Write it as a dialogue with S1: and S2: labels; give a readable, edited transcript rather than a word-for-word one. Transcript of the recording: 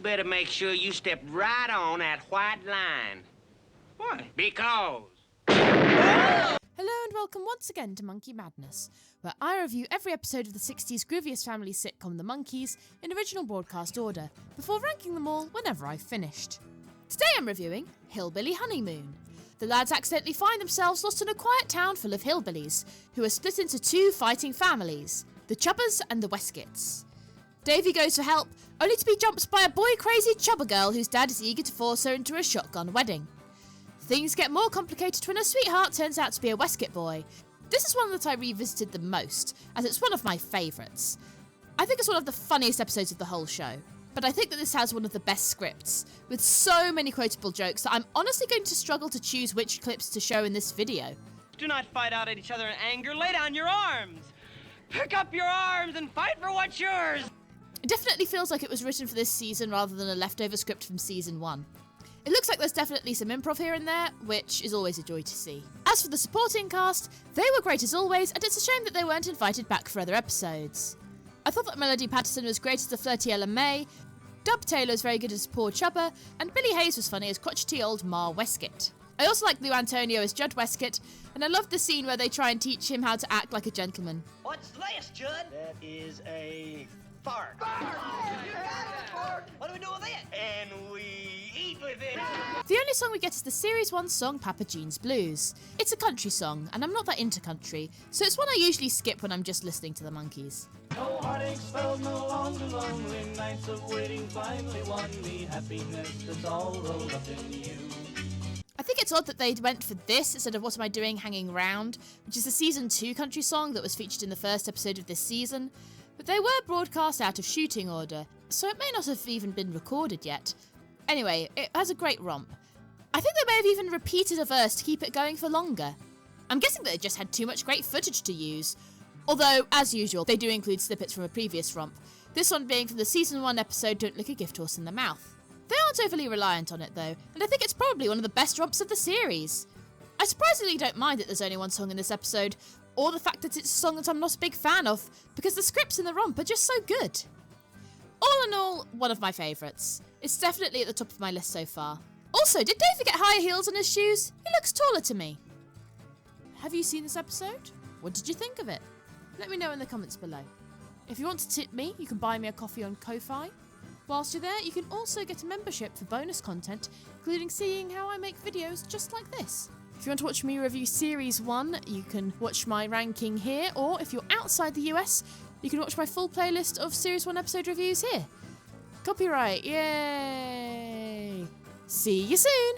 S1: better make sure you step right on that white line. Why? Because...
S2: Hello and welcome once again to Monkey Madness, where I review every episode of the 60s grooviest family sitcom The Monkees in original broadcast order, before ranking them all whenever I've finished. Today I'm reviewing Hillbilly Honeymoon. The lads accidentally find themselves lost in a quiet town full of hillbillies, who are split into two fighting families, the Chubbers and the Weskits. Davy goes for help, only to be jumped by a boy-crazy Chubber girl whose dad is eager to force her into a shotgun wedding. Things get more complicated when her sweetheart turns out to be a Weskit boy. This is one that I revisited the most, as it's one of my favourites. I think it's one of the funniest episodes of the whole show, but I think that this has one of the best scripts, with so many quotable jokes that I'm honestly going to struggle to choose which clips to show in this video.
S3: Do not fight out at each other in anger, lay down your arms! Pick up your arms and fight for what's yours!
S2: It definitely feels like it was written for this season rather than a leftover script from season 1. It looks like there's definitely some improv here and there, which is always a joy to see. As for the supporting cast, they were great as always, and it's a shame that they weren't invited back for other episodes. I thought that Melody Patterson was great as the flirty Ella May, Dub Taylor was very good as poor Chubber, and Billy Hayes was funny as crotchety old Ma Weskit. I also liked Lou Antonio as Judd Weskit, and I loved the scene where they try and teach him how to act like a gentleman.
S4: What's this, Judd? That is a fart. What do we do with it? And we eat with it.
S2: The only song we get is the Series 1 song Papa Jean's Blues. It's a country song, and I'm not that into country, so it's one I usually skip when I'm just listening to the Monkees.
S5: No heartache spells, no longer lonely nights of waiting finally won me happiness that's all rolled up in you.
S2: I think it's odd that they went for this instead of What Am I Doing Hanging Round, which is a season 2 country song that was featured in the first episode of this season, but they were broadcast out of shooting order, so it may not have even been recorded yet. Anyway, it has a great romp. I think they may have even repeated a verse to keep it going for longer. I'm guessing that they just had too much great footage to use. Although, as usual, they do include snippets from a previous romp, this one being from the season 1 episode Don't Lick a Gift Horse in the Mouth. They aren't overly reliant on it though, and I think it's probably one of the best romps of the series. I surprisingly don't mind that there's only one song in this episode, or the fact that it's a song that I'm not a big fan of, because the scripts in the romp are just so good. All in all, one of my favourites. It's definitely at the top of my list so far. Also, did Davey get higher heels on his shoes? He looks taller to me. Have you seen this episode? What did you think of it? Let me know in the comments below. If you want to tip me, you can buy me a coffee on Ko-Fi. Whilst you're there, you can also get a membership for bonus content, including seeing how I make videos just like this. If you want to watch me review Series 1, you can watch my ranking here, or if you're outside the US, you can watch my full playlist of Series 1 episode reviews here. Copyright, yay! See you soon!